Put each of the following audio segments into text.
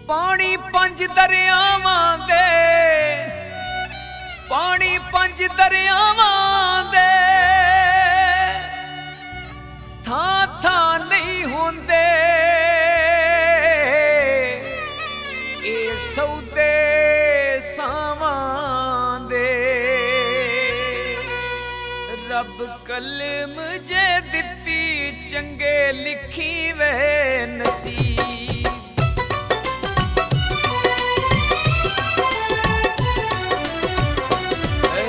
पानी पंज दरियावां दे, पानी पंज दरियावां दे थां थां नहीं होंदे ए सौदे सावां दे। रब कलम जे दित्ती चंगे लिखी वे नसीब।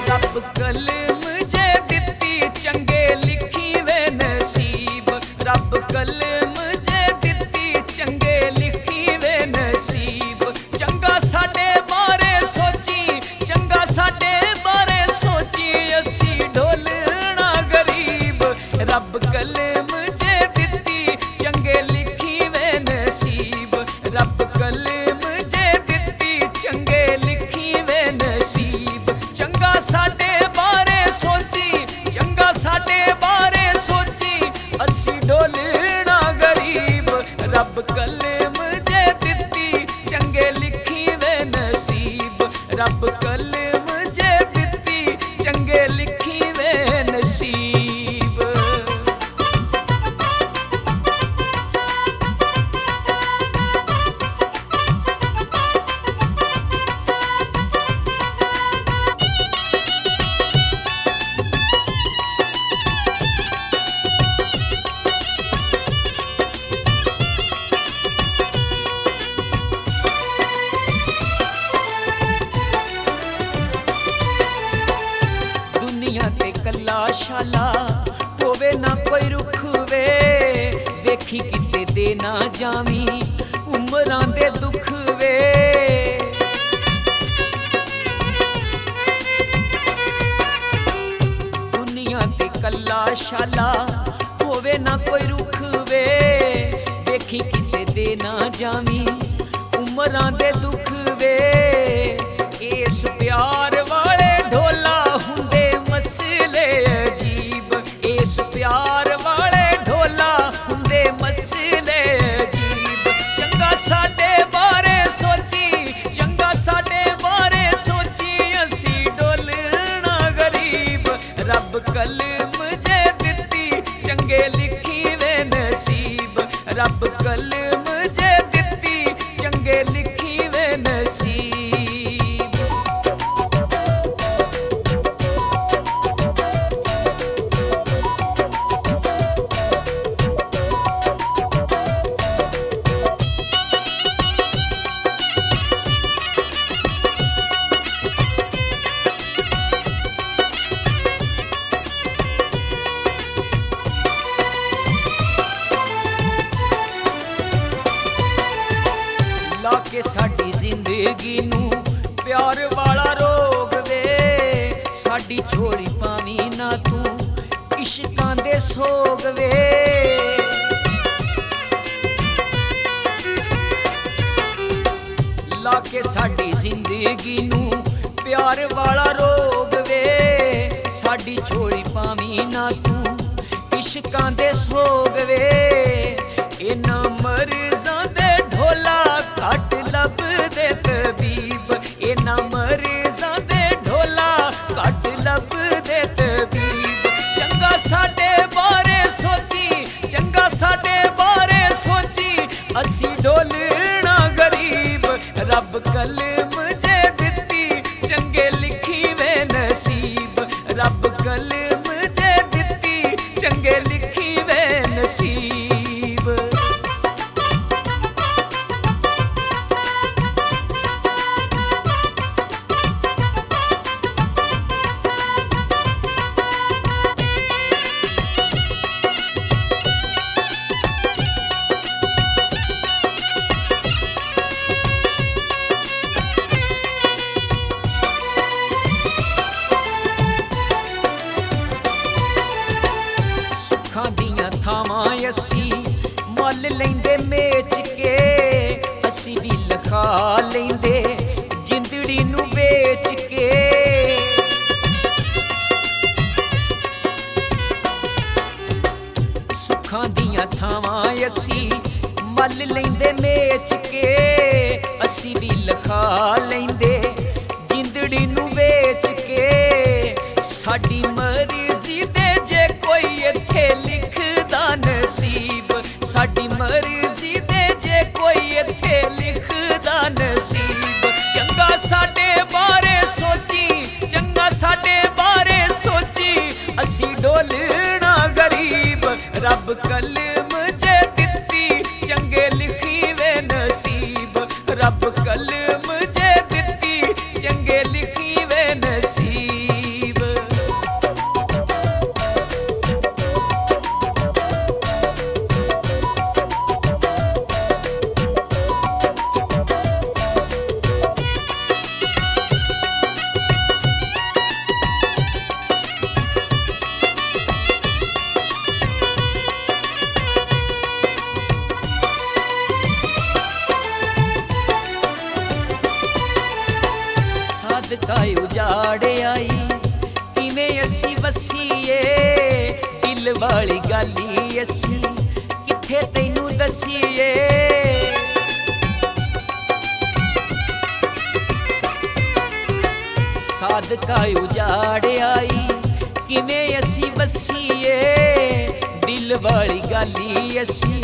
रब कलम जे दित्ती चंगे लिखी वे नसीब। रब कलम जे दित्ती चंगे लिखी वे नसीब। चंगा साडे बारे सोची, चंगा साडे बारे सोची असी ढोलना गरीब। रब कलम जे दित्ती चंगे लिखी वे नसीब। रब कलम जे दित्ती चंगे लिखी वे नसीब। चंगा साडे बारे सोची, चंगा साडे बारे सोची असी ढोलना गरीब। रब कलम जे दित्ती चंगे लिखी वे नसीब। रब कलम जे दित्ती चंगे लिखी वे नसीब। ते कला शाला होवे ना कोई रुख वे, वेखी किते दे ना जावी उमरां दे दुख वे। दुनिया ते कला शाला होवे ना कोई रुख वे, वेखी किते दे ना जावी उमरां दे दुख वे। इस प्यार वाले ढोला हुंदे मसले अजीब। इस प्यार वाले ढोला हुंदे मसले अजीब। चंगा साडे बारे सोची, चंगा साडे बारे सोची असी ढोलना गरीब। रब कलम जे दित्ती चंगे लिखी वे नसीब। रब कलम जे दित्ती चंगे लिखी वे नसीब। लाके साडी जिंदगी नू प्यार वाला रोग वे, साडी छोड़ी पावी ना तू इश्कां दे सोग वे। लाके साडी जिंदगी नू प्यार वाला रोग वे, साडी छोड़ी पावी ना तू इश्कां दे सोग वे। इन्हां मर्ज़ां दे ढोला घट लभदे तबीब। इन्हां मर्ज़ां दे ढोला घट लभदे तबीब। चंगा साडे बारे सोची, चंगा साडे बारे सोची असी ढोलना गरीब। रब कलम जे दित्ती चंगे लिखी वे नसीब। रब कलम जे दित्ती चंगे लिखी वे नसीब। दियां थावां असी मल लेंदे मेच के, असी भी लखा लेंदे जिंदड़ी नू बेच के। सुखां दियां थावां असी ਮੱਲ ਲੈਂਦੇ ਮੇਚ ਕੇ ਅਸੀਂ ਵੀ ਲਿਖਾ ਲੈਂਦੇ ਜਿੰਦੜੀ ਨੂੰ ਵੇਚ ਕੇ। ਸਾਡੀ ਮਰਜ਼ੀ ਦੇ ਜੇ ਕੋਈ ਇੱਥੇ ਲਿਖਦਾ ਨਸੀਬ, ਸਾਡੀ ਮਰਜ਼ੀ ਦੇ ਜੇ ਕੋਈ ਇੱਥੇ ਲਿਖਦਾ ਨਸੀਬ। ਚੰਗਾ ਸਾਡੇ ਬਾਰੇ ਸੋਚੀ, ਚੰਗਾ ਸਾਡੇ ਬਾਰੇ ਸੋਚੀ, ਅਸੀਂ ਡੋਲਣਾ ਗਰੀਬ। ਰੱਬ ਕਲਮ ਜੇ ਦਿੱਤੀ ਚੰਗੇ ਲਿਖੀ ਵੇ ਨਸੀਬ, ਰੱਬ ਕਲਮ ਜੇ ਦਿੱਤੀ ਚੰਗੇ ਲਿਖੀ ਵੇ ਨਸੀਬ। ਸਦਕਾ ਉਜਾੜ ਆਈ ਕਿਵੇਂ ਅਸੀਂ ਵਸੀਏ, ਦਿਲ ਵਾਲੀ ਗੱਲ ਈ ਅਸੀਂ ਕਿੱਥੇ ਤੈਨੂੰ ਦਸੀਏ। ਸਦਕਾ ਉਜਾੜ ਆਈ ਕਿਵੇਂ ਅਸੀਂ ਵਸੀਏ, ਦਿਲ ਵਾਲੀ ਗੱਲ ਈ ਅਸੀਂ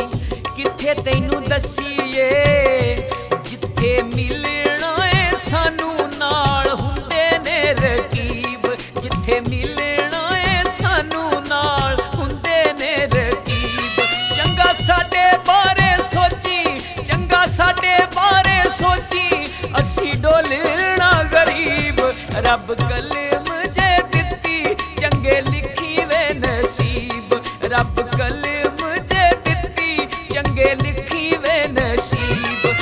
ਕਿੱਥੇ ਤੈਨੂੰ ਦਸੀਏ। ਜਿੱਥੇ ਮਿਲਣਾ ਏ ਸਾਨੂੰ ਨਾਲ ਹੁੰਦੇ ਨੇ ਰਕੀਬ, ਜਿੱਥੇ ਮਿਲਣਾ ਏ ਸਾਨੂੰ ਨਾਲ ਹੁੰਦੇ ਨੇ ਰਕੀਬ। ਚੰਗਾ ਸਾਡੇ ਬਾਰੇ ਸੋਚੀ, ਚੰਗਾ ਸਾਡੇ ਬਾਰੇ ਸੋਚੀ, ਅਸੀਂ ਡੋਲਣਾ ਗਰੀਬ। ਰੱਬ ਕਲਮ ਜੇ ਦਿੱਤੀ ਚੰਗੇ ਲਿਖੀ ਵੇ ਨਸੀਬ, ਰੱਬ ਕਲਮ ਜੇ ਦਿੱਤੀ ਚੰਗੇ ਲਿਖੀ ਵੇ ਨਸੀਬ।